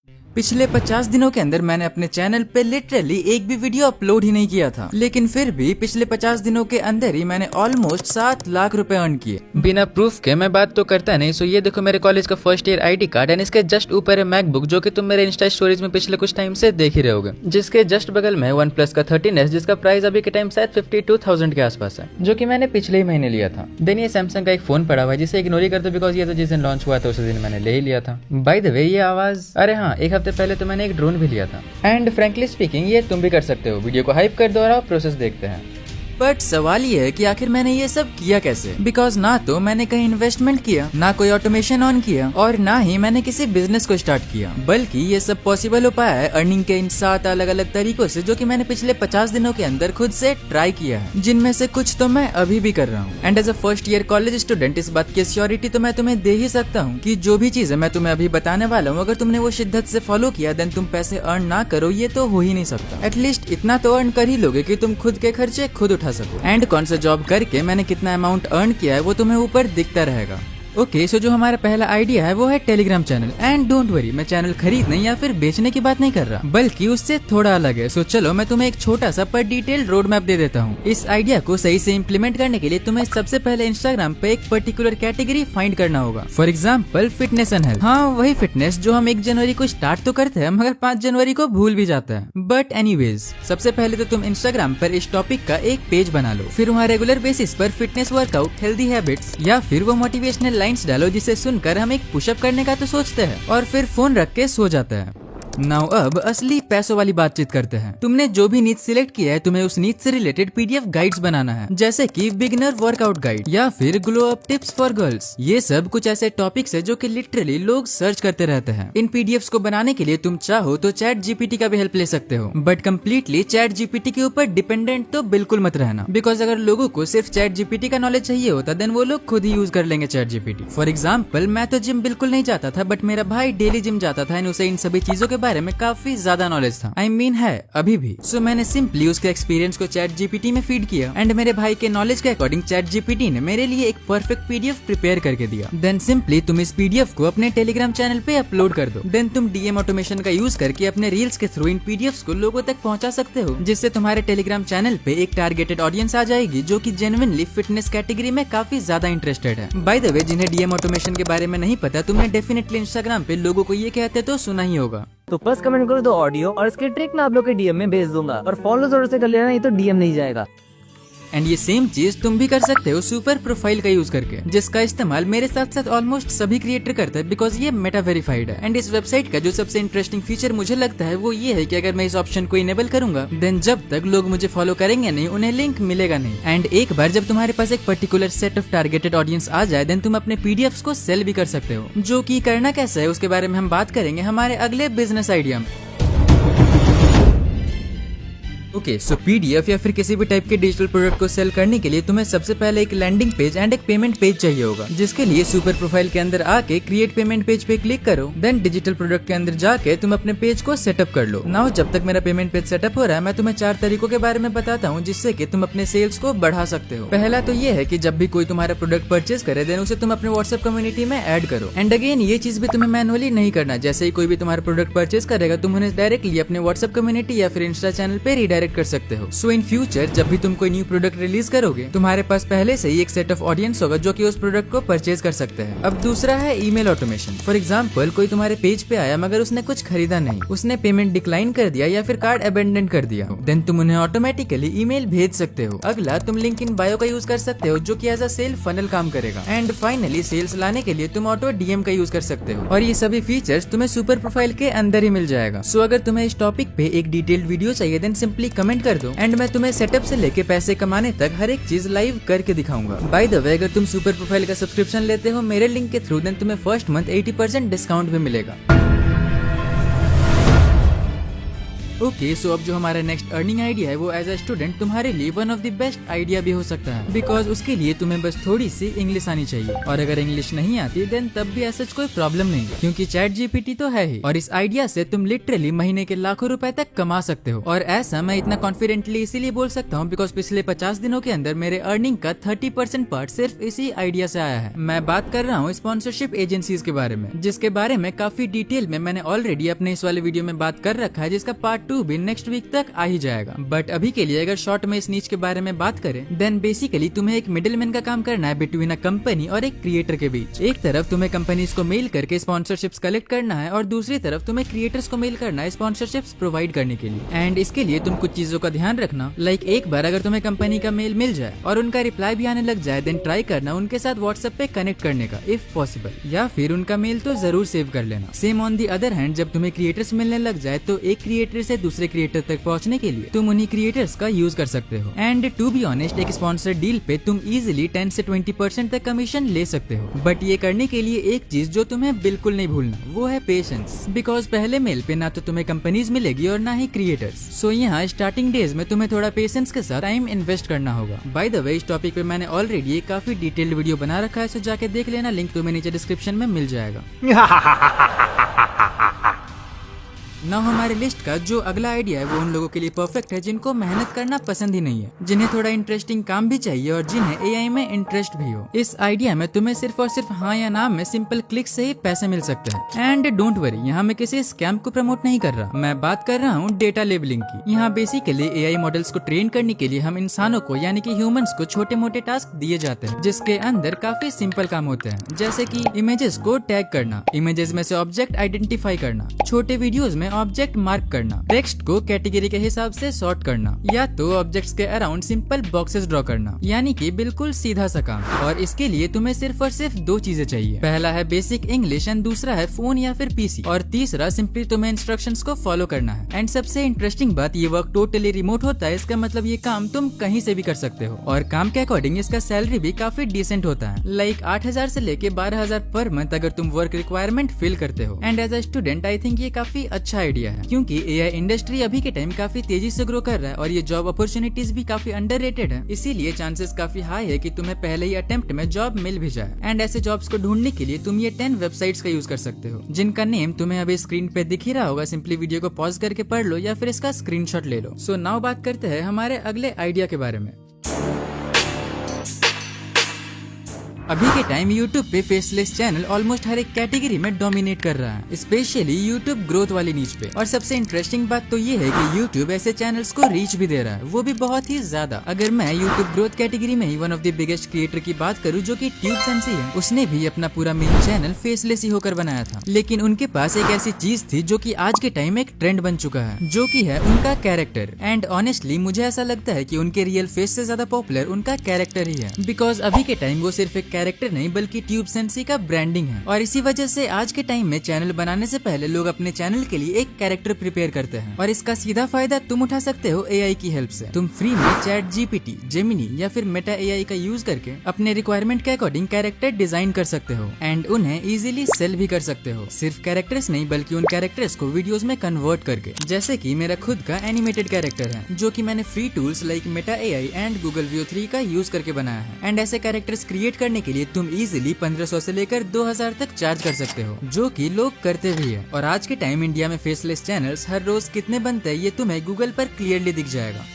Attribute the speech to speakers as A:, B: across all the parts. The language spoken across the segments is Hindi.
A: पिछले 50 दिनों के अंदर मैंने अपने चैनल पे लिटरली एक भी वीडियो अपलोड ही नहीं किया था, लेकिन फिर भी पिछले 50 दिनों के अंदर ही मैंने ऑलमोस्ट 7 लाख रुपए अर्न किए बिना प्रूफ के। मैं बात तो करता नहीं। सो ये देखो मेरे कॉलेज का first year ID card and इसके जस्ट ऊपर है मैकबुक, जो कि तुम मेरे इंस्टा स्टोरीज में पिछले कुछ टाइम से देख ही रहे होगे। जिसके जस्ट बगल में वन प्लस का 13S, जिसका प्राइस अभी के टाइम शायद 52,000 के आसपास है, जो कि मैंने पिछले ही महीने लिया था। देन ये सैमसंग का एक फोन पड़ा हुआ है जिसे इग्नोर ही करते बिकॉज ये तो जिस दिन लॉन्च हुआ था उसी दिन मैंने ले ही लिया था। बाय द वे ये आवाज, अरे हाँ, एक हफ्ते पहले तो मैंने एक ड्रोन भी लिया था। एंड फ्रेंकली स्पीकिंग ये तुम भी कर सकते हो। वीडियो को हाइप कर दो और आप प्रोसेस देखते हैं। बट सवाल ये है कि आखिर मैंने ये सब किया कैसे, बिकॉज ना तो मैंने कहीं इन्वेस्टमेंट किया, ना कोई ऑटोमेशन ऑन किया, और ना ही मैंने किसी बिजनेस को स्टार्ट किया, बल्कि ये सब पॉसिबल हो पाया है अर्निंग के इन 7 अलग अलग तरीकों से, जो कि मैंने पिछले 50 दिनों के अंदर खुद से ट्राई किया है, जिनमें से कुछ तो मैं अभी भी कर रहा हूँ। And as a first year college student इस बात की श्योरिटी तो मैं तुम्हें दे ही सकता हूँ कि जो भी चीजें मैं तुम्हें अभी बताने वाला हूँ, अगर तुमने वो शिद्दत से फॉलो किया देन तुम पैसे अर्न ना करो ये तो हो ही नहीं सकता। एटलीस्ट इतना तो अर्न कर ही लोगे कि तुम खुद के खर्चे खुद उठा सको। एंड कौन सा जॉब करके मैंने कितना अमाउंट अर्न किया है वो तुम्हें ऊपर दिखता रहेगा। ओके, सो जो हमारा पहला आइडिया है वो है Telegram channel. And don't worry, मैं चैनल खरीदने या फिर बेचने की बात नहीं कर रहा, बल्कि उससे थोड़ा अलग है। सो चलो मैं तुम्हें एक छोटा सा पर डिटेल रोड मैप दे देता हूँ। इस आइडिया को सही से इम्प्लीमेंट करने के लिए तुम्हें सबसे पहले इंस्टाग्राम पे एक पर्टिकुलर कैटेगरी फाइंड करना होगा। For example fitness and health. हाँ, वही फिटनेस जो हम 1 जनवरी को स्टार्ट तो करते हैं मगर 5 जनवरी को भूल भी जाता है। बट एनीवेज, सबसे पहले तो तुम इंस्टाग्राम पर इस टॉपिक का एक पेज बना लो। फिर वहाँ रेगुलर बेसिस पर फिटनेस वर्कआउट, हेल्दी हैबिट्स या फिर वो मोटिवेशनल लाइन्स डालो जिसे सुनकर हम एक पुशअप करने का तो सोचते हैं और फिर फोन रख के सो जाते हैं। नाउ अब असली पैसों वाली बातचीत करते हैं। तुमने जो भी नीड सिलेक्ट किया है तुम्हें उस नीड से रिलेटेड पीडीएफ गाइड्स बनाना है, जैसे कि बिगिनर वर्कआउट गाइड या फिर glow up tips for girls. ये सब कुछ ऐसे टॉपिक्स है जो कि लिटरली लोग सर्च करते रहते हैं। इन पीडीएफ्स को बनाने के लिए तुम चाहो तो चैट जीपीटी का भी हेल्प ले सकते हो, बट कम्प्लीटली चैट जीपीटी के ऊपर डिपेंडेंट तो बिल्कुल मत रहना, बिकॉज अगर लोगों को सिर्फ चैट जीपीटी का नॉलेज चाहिए होता देन वो लोग खुद ही यूज कर लेंगे चैट जीपीटी। फॉर एग्जाम्पल मैं तो जिम बिल्कुल नहीं जाता था, बट मेरा भाई डेली जिम जाता था एंड उसे इन सभी चीजों के बारे में काफी ज्यादा नॉलेज था। I mean है अभी भी। सो मैंने सिंपली उसके एक्सपीरियंस को चैट जीपीटी में फीड किया एंड मेरे भाई के नॉलेज के अकॉर्डिंग चैट जीपीटी ने मेरे लिए एक परफेक्ट पीडीएफ प्रिपेयर करके दिया। देन सिंपली तुम इस पीडीएफ को अपने टेलीग्राम चैनल पे अपलोड कर दो। देन तुम डीएम ऑटोमेशन का यूज करके अपने रील्स के थ्रू इन पीडीएफ्स को लोगों तक पहुंचा सकते हो, जिससे तुम्हारे टेलीग्राम चैनल पे एक टारगेटेड ऑडियंस आ जाएगी जो कि जेन्युइनली फिटनेस कैटेगरी में काफी ज्यादा इंटरेस्टेड है। बाय द वे, जिन्हें डीएम ऑटोमेशन के बारे में नहीं पता, तुमने डेफिनेटली इंस्टाग्राम पे लोगों को ये कहते तो सुना ही होगा।
B: तो बस कमेंट करो दो ऑडियो और इसकी ट्रिक मैं आप लोग के डीएम में भेज दूंगा, और फॉलो जरूर से कर लेना, नहीं तो डीएम नहीं जाएगा।
A: एंड ये सेम चीज तुम भी कर सकते हो सुपर प्रोफाइल का यूज करके, जिसका इस्तेमाल मेरे साथ साथ ऑलमोस्ट सभी क्रिएटर करते हैं बिकॉज ये मेटा वेरीफाइड है। एंड इस वेबसाइट का जो सबसे इंटरेस्टिंग फीचर मुझे लगता है वो ये है कि अगर मैं इस ऑप्शन को इनेबल करूंगा देन जब तक लोग मुझे फॉलो करेंगे नहीं उन्हें लिंक मिलेगा नहीं। एंड एक बार जब तुम्हारे पास एक particular set of targeted audience आ जाए देन तुम अपने पीडीएफ्स को सेल भी कर सकते हो, जो कि करना कैसे है उसके बारे में हम बात करेंगे हमारे अगले बिजनेस आइडिया में। ओके, सो पीडीएफ या फिर किसी भी टाइप के डिजिटल प्रोडक्ट को सेल करने के लिए तुम्हें सबसे पहले एक लैंडिंग पेज एंड एक पेमेंट पेज चाहिए होगा, जिसके लिए सुपर प्रोफाइल के अंदर आके क्रिएट पेमेंट पेज पे क्लिक करो। देन डिजिटल प्रोडक्ट के अंदर जाके तुम अपने पेज को सेटअप कर लो। नाउ जब तक मेरा पेमेंट पेज सेटअप हो रहा है मैं तुम्हें 4 तरीकों के बारे में बताता हूँ जिससे कि तुम अपने सेल्स को बढ़ा सकते हो। पहला तो ये है कि जब भी कोई तुम्हारा प्रोडक्ट परचेज करे देन उसे तुम अपने व्हाट्सएप कम्युनिटी में ऐड करो। एंड अगेन ये चीज भी तुम्हें मैनुअली नहीं करना, जैसे ही कोई भी तुम्हारा प्रोडक्ट परचेज करेगा तुम उन्हें डायरेक्टली अपने व्हाट्सएप कम्युनिटी या फिर इंस्टा चैनल पे रिडायरेक्ट कर सकते हो। सो इन फ्यूचर जब भी तुम कोई न्यू प्रोडक्ट रिलीज करोगे तुम्हारे पास पहले से ही एक सेट ऑफ ऑडियंस होगा जो कि उस प्रोडक्ट को परचेज कर सकते हैं। अब दूसरा है ईमेल ऑटोमेशन। फॉर एग्जांपल कोई तुम्हारे पेज पे आया मगर उसने कुछ खरीदा नहीं, उसने पेमेंट डिक्लाइन कर दिया या फिर कार्ड अबेंडन कर दिया, देन तुम उन्हें ऑटोमेटिकली ईमेल भेज सकते हो। अगला तुम लिंक इन बायो का यूज कर सकते हो जो कि एज अ सेल फनल काम करेगा। एंड फाइनली सेल्स लाने के लिए तुम ऑटो डीएम का यूज कर सकते हो, और ये सभी फीचर्स तुम्हें सुपर प्रोफाइल के अंदर ही मिल जाएगा। सो अगर तुम्हें इस टॉपिक पे एक डिटेल्ड वीडियो चाहिए देन सिंपली कमेंट कर दो एंड मैं तुम्हें सेटअप से लेके पैसे कमाने तक हर एक चीज लाइव करके दिखाऊंगा। बाय द वे, अगर तुम सुपर प्रोफाइल का सब्सक्रिप्शन लेते हो मेरे लिंक के थ्रू देन तुम्हें फर्स्ट मंथ 80% डिस्काउंट भी मिलेगा। ओके, सो अब जो हमारा नेक्स्ट अर्निंग आइडिया है वो एज अ स्टूडेंट तुम्हारे लिए one of the best idea भी हो सकता है, बिकॉज उसके लिए तुम्हें बस थोड़ी सी इंग्लिश आनी चाहिए, और अगर इंग्लिश नहीं आती देन तब भी ऐसा कोई प्रॉब्लम नहीं है, क्योंकि चैट जीपीटी तो है ही, और इस आइडिया से तुम लिटरली महीने के लाखों रुपए तक कमा सकते हो। और ऐसा मैं इतना कॉन्फिडेंटली इसीलिए बोल सकता हूँ बिकॉज पिछले 50 दिनों के अंदर मेरे अर्निंग का 30% पार्ट सिर्फ इसी आइडिया से आया है। मैं बात कर रहा हूँ स्पॉन्सरशिप एजेंसीज के बारे में, जिसके बारे में काफी डिटेल में मैंने ऑलरेडी अपने इस वाले वीडियो में बात कर रखा है, जिसका पार्ट 2 भी नेक्स्ट वीक तक आ ही जाएगा। बट अभी के लिए अगर शॉर्ट में इस नीच के बारे में बात करें देन बेसिकली तुम्हें एक मिडिलमैन का काम करना है बिटवीन अ कंपनी और एक क्रिएटर के बीच। एक तरफ तुम्हें कंपनीज को मेल करके स्पॉन्सरशिप्स कलेक्ट करना है, और दूसरी तरफ तुम्हें क्रिएटर्स को मेल करना है स्पॉन्सरशिप्स प्रोवाइड करने के लिए। एंड इसके लिए तुम कुछ चीजों का ध्यान रखना, लाइक एक बार अगर तुम्हें कंपनी का मेल मिल जाए और उनका रिप्लाई भी आने लग जाए देन ट्राई करना उनके साथ व्हाट्सएप पे कनेक्ट करने का इफ पॉसिबल, या फिर उनका मेल तो जरूर सेव कर लेना। Same on the other hand जब तुम्हें क्रिएटर्स मिलने लग जाए तो एक क्रिएटर से दूसरे क्रिएटर तक पहुंचने के लिए तुम उन्हीं क्रिएटर्स का यूज कर सकते हो। एंड टू बी ऑनेस्ट एक स्पॉन्सर डील पे तुम इजिली 10 से 20% तक कमीशन ले सकते हो, बट ये करने के लिए एक चीज जो तुम्हें बिल्कुल नहीं भूलना वो है पेशेंस, बिकॉज पहले मेल पे ना तो तुम्हें कंपनीज मिलेगी और ना ही क्रिएटर्स। सो यहाँ स्टार्टिंग डेज में तुम्हें थोड़ा पेशेंस के साथ टाइम इन्वेस्ट करना होगा। बाय द वे इस टॉपिक पे मैंने ऑलरेडी एक काफी डिटेल्ड वीडियो बना रखा है, सो जाके देख लेना, लिंक तुम्हें नीचे डिस्क्रिप्शन में मिल जाएगा। ना हमारे लिस्ट का जो अगला आइडिया है वो उन लोगों के लिए परफेक्ट है जिनको मेहनत करना पसंद ही नहीं है, जिन्हें थोड़ा इंटरेस्टिंग काम भी चाहिए और जिन्हें एआई में इंटरेस्ट भी हो। इस आइडिया में तुम्हें सिर्फ और सिर्फ हाँ या ना में सिंपल क्लिक से ही पैसे मिल सकते हैं। एंड डोंट वरी, यहाँ मैं किसी स्कैम को प्रमोट नहीं कर रहा, मैं बात कर रहा हूँ डेटा लेबलिंग की। यहाँ बेसिकली एआई मॉडल्स को ट्रेन करने के लिए हम इंसानों को यानी कि ह्यूमंस को छोटे मोटे टास्क दिए जाते हैं, जिसके अंदर काफी सिंपल काम होते हैं, जैसे कि इमेजेस को टैग करना, इमेजेस में से ऑब्जेक्ट आइडेंटिफाई करना, छोटे वीडियोस में ऑब्जेक्ट मार्क करना, टेक्स्ट को कैटेगरी के हिसाब से सॉर्ट करना, या तो ऑब्जेक्ट्स के अराउंड सिंपल बॉक्सेस ड्रॉ करना, यानी कि बिल्कुल सीधा सा काम। और इसके लिए तुम्हें सिर्फ और सिर्फ 2 चीजें चाहिए, पहला है बेसिक इंग्लिश एंड दूसरा है फोन या फिर पीसी, और तीसरा सिंपली तुम्हें इंस्ट्रक्शंस को फॉलो करना है। एंड सबसे इंटरेस्टिंग बात, ये वर्क टोटली रिमोट होता है, इसका मतलब ये काम तुम कहीं से भी कर सकते हो, और काम के अकॉर्डिंग इसका सैलरी भी काफी डिसेंट होता है, लाइक 8,000 से लेके 12,000 पर मंथ अगर तुम वर्क रिक्वायरमेंट फिल करते हो। And as a student I think ये काफी अच्छा आइडिया है, क्योंकि एआई इंडस्ट्री अभी के टाइम काफी तेजी से ग्रो कर रहा है और ये जॉब अपॉर्चुनिटीज भी काफी अंडररेटेड है, इसीलिए चांसेस काफी हाई है कि तुम्हें पहले ही अटेम्प्ट में जॉब मिल भी जाए। एंड ऐसे जॉब्स को ढूंढने के लिए तुम ये 10 वेबसाइट्स का यूज कर सकते हो, जिनका नेम तुम्हें अभी स्क्रीन पे दिख ही रहा होगा। सिंपली वीडियो को पॉज करके पढ़ लो या फिर इसका स्क्रीनशॉट ले लो। सो नाउ बात करते हैं हमारे अगले आइडिया के बारे में। अभी के टाइम YouTube पे फेसलेस चैनल ऑलमोस्ट हर एक कैटेगरी में डोमिनेट कर रहा है, स्पेशली YouTube ग्रोथ वाली नीच पे। और सबसे इंटरेस्टिंग बात तो ये है कि YouTube ऐसे चैनल्स को रीच भी दे रहा है, वो भी बहुत ही ज्यादा। अगर मैं YouTube ग्रोथ कैटेगरी में ही one of the biggest creator की बात करूँ जो कि ट्यूब सेंसी है, उसने भी अपना पूरा मेन चैनल फेसलेस ही होकर बनाया था, लेकिन उनके पास एक ऐसी चीज थी जो कि आज के टाइम एक ट्रेंड बन चुका है, जो कि है उनका कैरेक्टर। एंड ऑनेस्टली मुझे ऐसा लगता है कि उनके रियल फेस से ज्यादा पॉपुलर उनका कैरेक्टर ही है, बिकॉज अभी के टाइम वो सिर्फ एक कैरेक्टर नहीं बल्कि ट्यूब सेंसी का ब्रांडिंग है। और इसी वजह से आज के टाइम में चैनल बनाने से पहले लोग अपने चैनल के लिए एक कैरेक्टर प्रिपेयर करते हैं, और इसका सीधा फायदा तुम उठा सकते हो एआई की हेल्प से। तुम फ्री में चैट जीपीटी, जेमिनी या फिर मेटा एआई का यूज करके अपने रिक्वायरमेंट के अकॉर्डिंग कैरेक्टर डिजाइन कर सकते हो एंड उन्हें इजीली सेल भी कर सकते हो। सिर्फ कैरेक्टर्स नहीं बल्कि उन कैरेक्टर्स को वीडियोस में कन्वर्ट करके, जैसे कि मेरा खुद का एनिमेटेड कैरेक्टर है जो कि मैंने free tools like Meta AI and Google view 3 का यूज करके बनाया है। एंड ऐसे कैरेक्टर्स क्रिएट करने के लिए तुम इजीली 1500 से लेकर 2000 तक चार्ज कर सकते हो, जो कि लोग करते भी है। और आज के टाइम इंडिया में फेसलेस चैनल्स हर रोज कितने बनते हैं ये तुम्हें गूगल पर क्लियरली दिख जाएगा।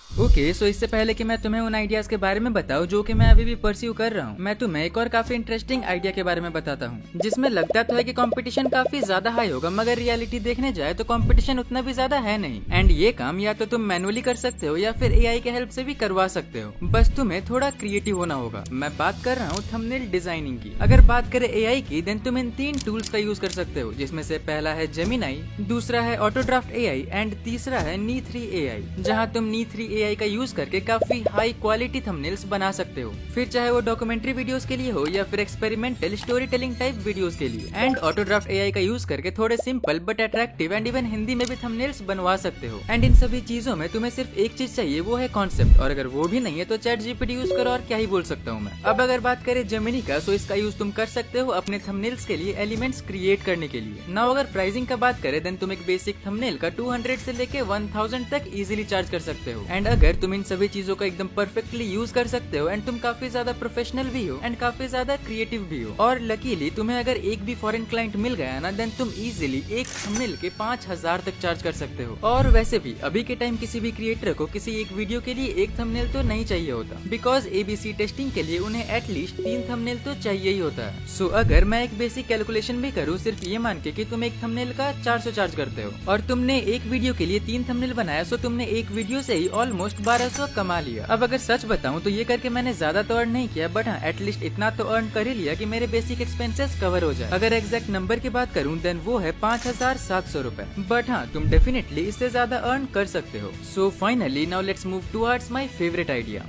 A: ओके, सो इससे पहले कि मैं तुम्हें उन आइडियाज के बारे में बताऊं जो कि मैं अभी भी परस्यू कर रहा हूं, मैं तुम्हें एक और काफी इंटरेस्टिंग आइडिया के बारे में बताता हूं, जिसमें लगता तो है कि कंपटीशन काफी ज्यादा हाई होगा, मगर रियलिटी देखने जाए तो कंपटीशन उतना भी ज्यादा है नहीं। एंड ये काम या तो तुम मैनुअली कर सकते हो या फिर एआई के हेल्प से भी करवा सकते हो, बस तुम्हें थोड़ा क्रिएटिव होना होगा। मैं बात कर रहा हूँ थंबनेल डिजाइनिंग की। अगर बात करें एआई की, देन तुम इन 3 टूल्स का यूज कर सकते हो, जिसमें से पहला है जेमिनाई, दूसरा है ऑटोड्राफ्ट एआई एंड तीसरा है नी3 एआई। जहाँ तुम नी3 एआई का का यूज करके काफी हाई क्वालिटी थंबनेल्स बना सकते हो, फिर चाहे वो डॉक्यूमेंट्री वीडियोस के लिए हो या फिर experimental story telling type videos के लिए। एंड ऑटो ड्राफ्ट एआई का यूज करके थोड़े simple but attractive and even Hindi में भी थंबनेल्स बनवा सकते हो। एंड इन सभी चीजों में तुम्हें सिर्फ एक चीज चाहिए, वो है कॉन्सेप्ट, और अगर वो भी नहीं है तो चैट जीपीटी यूज करो, और क्या ही बोल सकता हूँ मैं। अब अगर बात करें जेमिनी का, सो इसका यूज तुम कर सकते हो अपने थंबनेल्स के लिए एलिमेंट्स क्रिएट करने के लिए। नाउ अगर प्राइसिंग का बात करें देन तुम एक बेसिक थंबनेल का 200 से लेके 1000 तक इजीली चार्ज कर सकते हो। एंड अगर तुम इन सभी चीजों का एकदम परफेक्टली यूज कर सकते हो एंड तुम काफी ज्यादा प्रोफेशनल भी हो एंड काफी ज्यादा क्रिएटिव भी हो, और लकीली तुम्हें अगर एक भी फॉरेन क्लाइंट मिल गया ना, देन तुम इजीली एक थंबनेल के 5000 तक चार्ज कर सकते हो। और वैसे भी अभी के टाइम किसी भी क्रिएटर को किसी एक वीडियो के लिए एक थंबनेल तो नहीं चाहिए होता, बिकॉज एबीसी टेस्टिंग के लिए उन्हें एटलीस्ट 3 थंबनेल तो चाहिए ही होता है। सो अगर मैं एक बेसिक कैलकुलेशन भी करूँ सिर्फ ये मान के कि तुम एक थंबनेल का 400 चार्ज करते हो और तुमने एक वीडियो के लिए 3 थंबनेल बनाया, सो तुमने एक वीडियो से ही ऑलमोस्ट 1200 कमा लिया। अब अगर सच बताऊं तो ये करके मैंने ज्यादा तो अर्न नहीं किया, बट हाँ एटलीस्ट इतना तो अर्न कर ही लिया कि मेरे बेसिक एक्सपेंसेस कवर हो जाए। अगर एग्जैक्ट नंबर की बात करूं देन वो है 5700 रुपए, बट हाँ तुम डेफिनेटली इससे ज्यादा अर्न कर सकते हो। So finally now let's move towards my favourite idea.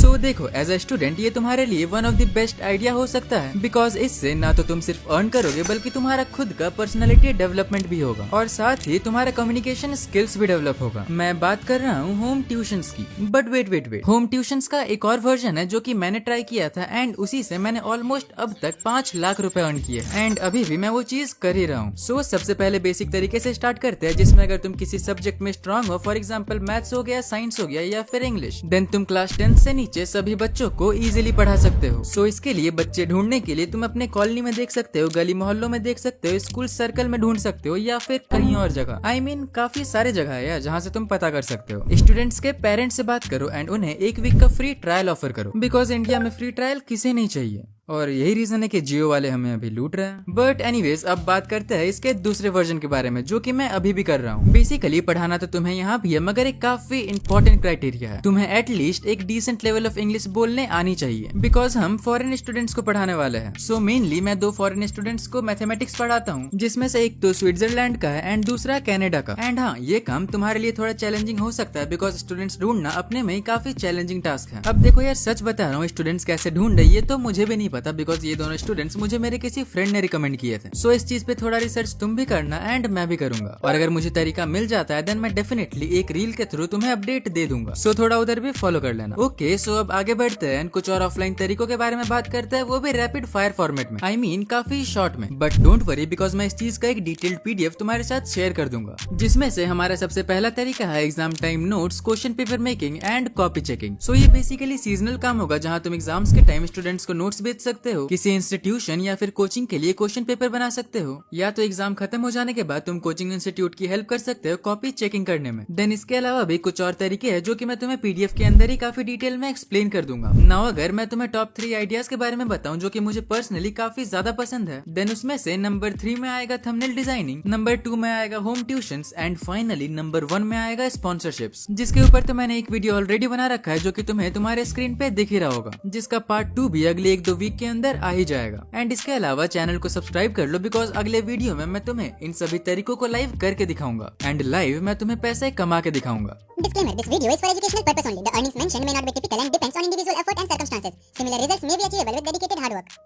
A: तो देखो एज अ स्टूडेंट ये तुम्हारे लिए one of the best idea हो सकता है, बिकॉज इससे ना तो तुम सिर्फ अर्न करोगे बल्कि तुम्हारा खुद का पर्सनालिटी डेवलपमेंट भी होगा और साथ ही तुम्हारा कम्युनिकेशन स्किल्स भी डेवलप होगा। मैं बात कर रहा हूँ होम ट्यूशंस की। बट वेट, होम ट्यूशंस का एक और वर्जन है जो कि मैंने ट्राई किया था एंड उसी से मैंने ऑलमोस्ट अब तक 5 लाख रुपए अर्न किए एंड अभी भी मैं वो चीज कर ही रहा हूँ। सो सबसे पहले बेसिक तरीके से स्टार्ट करते हैं, जिसमें अगर तुम किसी सब्जेक्ट में स्ट्रांग हो, फॉर एग्जाम्पल मैथ्स हो गया, साइंस हो गया या फिर इंग्लिश, देन तुम क्लास 10 से नीचे सभी बच्चों को इजीली पढ़ा सकते हो। सो इसके लिए बच्चे ढूंढने के लिए तुम अपने कॉलोनी में देख सकते हो, गली मोहल्लों में देख सकते हो, स्कूल सर्कल में ढूंढ सकते हो या फिर कहीं और जगह। I mean, काफी सारे जगह है जहाँ से तुम पता कर सकते हो। स्टूडेंट्स के पेरेंट्स से बात करो एंड उन्हें एक वीक का फ्री ट्रायल ऑफर करो, बिकॉज इंडिया में फ्री ट्रायल किसे नहीं चाहिए और यही रीजन है कि जियो वाले हमें अभी लूट रहे हैं। बट एनीवेज अब बात करते हैं इसके दूसरे वर्जन के बारे में, जो कि मैं अभी भी कर रहा हूँ। बेसिकली पढ़ाना तो तुम्हें यहाँ भी है, मगर एक काफी इंपॉर्टेंट क्राइटेरिया है, तुम्हें एटलीस्ट एक डिसेंट लेवल ऑफ इंग्लिश बोलने आनी चाहिए, बिकॉज हम फॉरेन स्टूडेंट्स को पढ़ाने वाले हैं। सो मेनली मैं 2 फॉरेन स्टूडेंट्स को मैथमेटिक्स पढ़ाता हूँ, जिसमें से एक तो स्विट्जरलैंड का है एंड दूसरा कनाडा का। एंड हाँ ये काम तुम्हारे लिए थोड़ा चैलेंजिंग हो सकता है, बिकॉज स्टूडेंट्स ढूंढना अपने में ही काफी चैलेंजिंग टास्क है। अब देखो यार सच बता रहा हूँ, स्टूडेंट्स कैसे ढूंढ रही है तो मुझे भी नहीं पता, बिकॉज ये दोनों स्टूडेंट्स मुझे मेरे किसी फ्रेंड ने रिकमेंड किए थे। सो इस चीज पे थोड़ा रिसर्च तुम भी करना एंड मैं भी करूंगा, और अगर मुझे तरीका मिल जाता है देन मैं डेफिनेटली एक रील के थ्रू तुम्हें अपडेट दे दूंगा। सो थोड़ा उधर भी फॉलो कर लेना। ओके सो अब आगे बढ़ते हैं, कुछ और ऑफलाइन तरीकों के बारे में बात करते हैं, वो भी रैपिड फायर फॉर्मेट में, I mean, काफी शॉर्ट में। बट डोंट वरी बिकॉज मैं इस चीज का एक डिटेल्ड PDF तुम्हारे साथ शेयर कर दूंगा, जिसमें से हमारा सबसे पहला तरीका है exam time notes, question paper making and copy checking. So ये बेसिकली सीजनल काम होगा, जहाँ तुम एग्जाम्स के टाइम स्टूडेंट्स को नोट्स भेज सकते हो, किसी इंस्टीट्यूशन या फिर कोचिंग के लिए क्वेश्चन पेपर बना सकते हो, या तो एग्जाम खत्म हो जाने के बाद तुम कोचिंग इंस्टीट्यूट की हेल्प कर सकते हो कॉपी चेकिंग करने में। देन इसके अलावा भी कुछ और तरीके हैं जो कि मैं तुम्हें PDF के अंदर ही काफी डिटेल में एक्सप्लेन कर दूंगा। नाउ अगर मैं तुम्हें टॉप 3 आइडियाज के बारे में बताऊं जो कि मुझे पर्सनली काफी ज्यादा पसंद है, देन उसमें से नंबर 3 में आएगा थंबनेल डिजाइनिंग, नंबर 2 में आएगा home tuitions and finally number 1 में आएगा स्पॉन्सरशिप्स, जिसके ऊपर तो मैंने एक वीडियो ऑलरेडी बना रखा है जो कि तुम्हें तुम्हारे स्क्रीन पे दिख ही रहा होगा, जिसका पार्ट 2 भी अगले 1-2 वीक के अंदर आ ही जाएगा। एंड इसके अलावा चैनल को सब्सक्राइब कर लो, बिकॉज अगले वीडियो में मैं तुम्हें इन सभी तरीकों को लाइव करके दिखाऊंगा एंड लाइव मैं तुम्हें पैसे कमा के दिखाऊंगा।
C: Disclaimer: This video is for educational purpose only. The earnings mentioned may not be typical and depends on individual effort and circumstances. Similar results may be achievable with dedicated hard work.